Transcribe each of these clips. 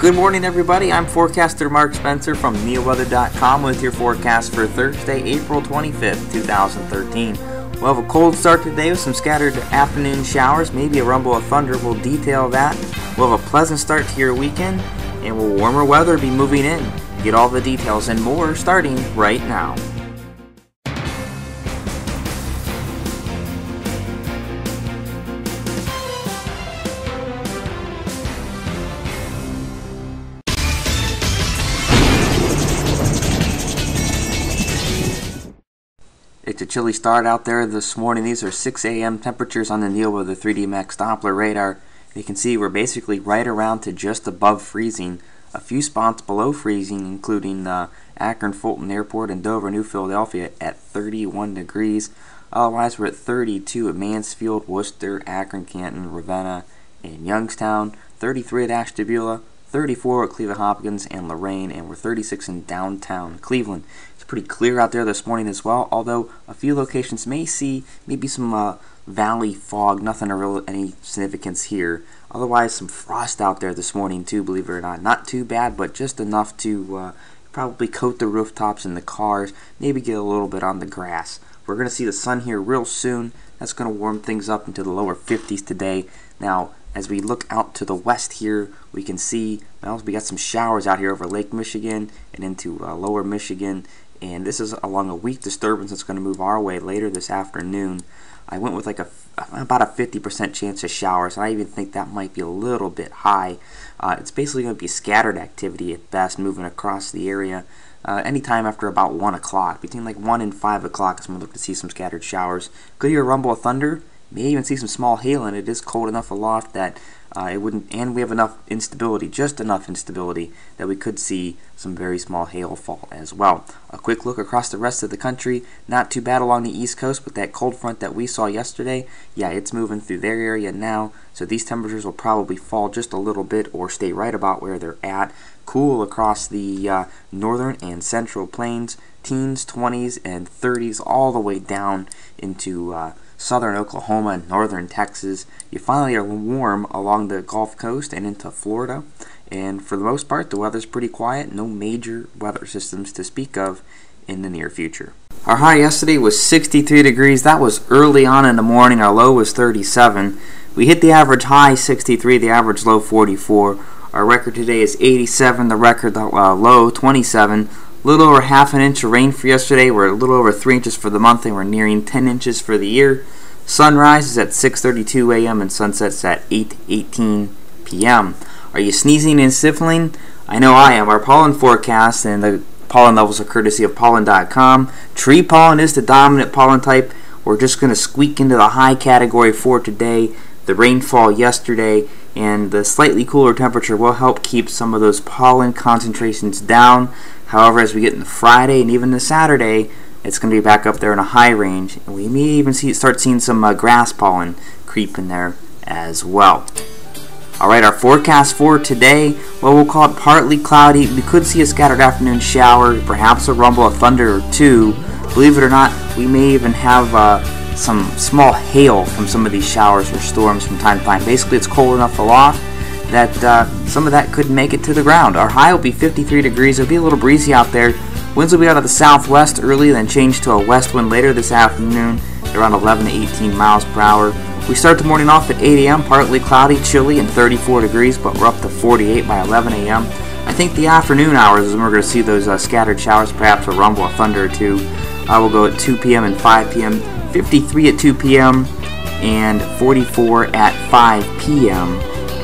Good morning, everybody. I'm forecaster Mark Spencer from NeoWeather.com with your forecast for Thursday, April 25th, 2013. We'll have a cold start today with some scattered afternoon showers, maybe a rumble of thunder. We'll detail that. We'll have a pleasant start to your weekend, and will warmer weather be moving in? Get all the details and more starting right now. It's a chilly start out there this morning. These are 6 a.m. temperatures on the NeoWeather 3D Max Doppler radar. You can see we're basically right around to just above freezing. A few spots below freezing, including Akron Fulton Airport and Dover, New Philadelphia at 31 degrees. Otherwise, we're at 32 at Mansfield, Worcester, Akron, Canton, Ravenna, and Youngstown. 33 at Ashtabula, 34 at Cleveland Hopkins and Lorain, and we're 36 in downtown Cleveland. It's pretty clear out there this morning as well, although a few locations may see maybe some valley fog, nothing of any significance here. Otherwise, some frost out there this morning too, believe it or not. Not too bad, but just enough to probably coat the rooftops and the cars, maybe get a little bit on the grass. We're going to see the sun here real soon. That's going to warm things up into the lower 50s today. Now, as we look out to the west here, we can see, well, we got some showers out here over Lake Michigan and into lower Michigan. And this is along a weak disturbance that's going to move our way later this afternoon. I went with like about a 50% chance of showers, and I even think that might be a little bit high. It's basically going to be scattered activity at best, moving across the area. Anytime after about 1 o'clock, between like 1 and 5 o'clock is when we look to see some scattered showers. Could hear a rumble of thunder, may even see some small hail, and it is cold enough aloft that it wouldn't, and we have enough instability, just enough instability, that we could see some very small hail fall as well. A quick look across the rest of the country, not too bad along the East Coast, but that cold front that we saw yesterday, yeah, it's moving through their area now, so these temperatures will probably fall just a little bit or stay right about where they're at. Cool across the northern and central plains, teens, 20s, and 30s, all the way down into southern Oklahoma and northern Texas. You finally are warm along the Gulf Coast and into Florida. And for the most part, the weather's pretty quiet. No major weather systems to speak of in the near future. Our high yesterday was 63 degrees. That was early on in the morning. Our low was 37. We hit the average high 63, the average low 44. Our record today is 87, the record low 27. A little over half an inch of rain for yesterday. We're a little over 3 inches for the month, and we're nearing 10 inches for the year. Sunrise is at 6:32 a.m. and sunsets at 8:18 p.m. Are you sneezing and sniffling? I know I am. Our pollen forecast and the pollen levels are courtesy of pollen.com. Tree pollen is the dominant pollen type. We're just going to squeak into the high category for today. The rainfall yesterday and the slightly cooler temperature will help keep some of those pollen concentrations down. However, as we get into Friday and even to Saturday, it's going to be back up there in a high range. And we may even start seeing some grass pollen creep in there as well. Alright, our forecast for today, well, we'll call it partly cloudy. We could see a scattered afternoon shower, perhaps a rumble of thunder or two. Believe it or not, we may even have some small hail from some of these showers or storms from time to time. Basically, it's cold enough aloft that some of that could make it to the ground. Our high will be 53 degrees. It'll be a little breezy out there. Winds will be out of the southwest early, then change to a west wind later this afternoon, around 11 to 18 miles per hour. We start the morning off at 8 a.m., partly cloudy, chilly, and 34 degrees, but we're up to 48 by 11 a.m. I think the afternoon hours is when we're going to see those scattered showers, perhaps a rumble, a thunder or two. We'll go at 2 p.m. and 5 p.m., 53 at 2 p.m., and 44 at 5 p.m.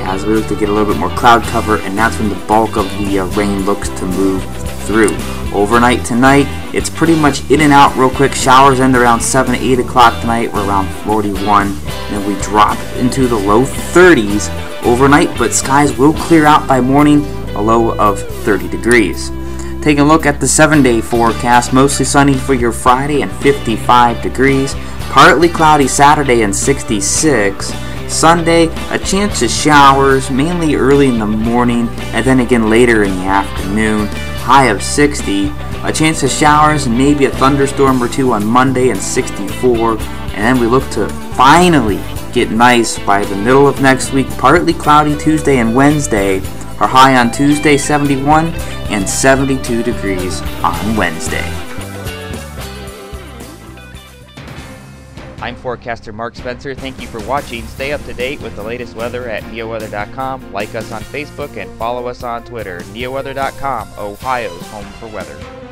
as we look to get a little bit more cloud cover, and that's when the bulk of the rain looks to move through. Overnight tonight, it's pretty much in and out real quick. Showers end around 7 to 8 o'clock tonight. We're around 41. And then we drop into the low 30s overnight, but skies will clear out by morning, a low of 30 degrees. Taking a look at the 7-day forecast, mostly sunny for your Friday and 55 degrees. Partly cloudy Saturday and 66. Sunday, a chance of showers, mainly early in the morning and then again later in the afternoon. High of 60. A chance of showers and maybe a thunderstorm or two on Monday and 64. And then we look to finally get nice by the middle of next week. Partly cloudy Tuesday and Wednesday. Our high on Tuesday, 71, and 72 degrees on Wednesday. I'm forecaster Mark Spencer. Thank you for watching. Stay up to date with the latest weather at neoweather.com. Like us on Facebook and follow us on Twitter. neoweather.com, Ohio's home for weather.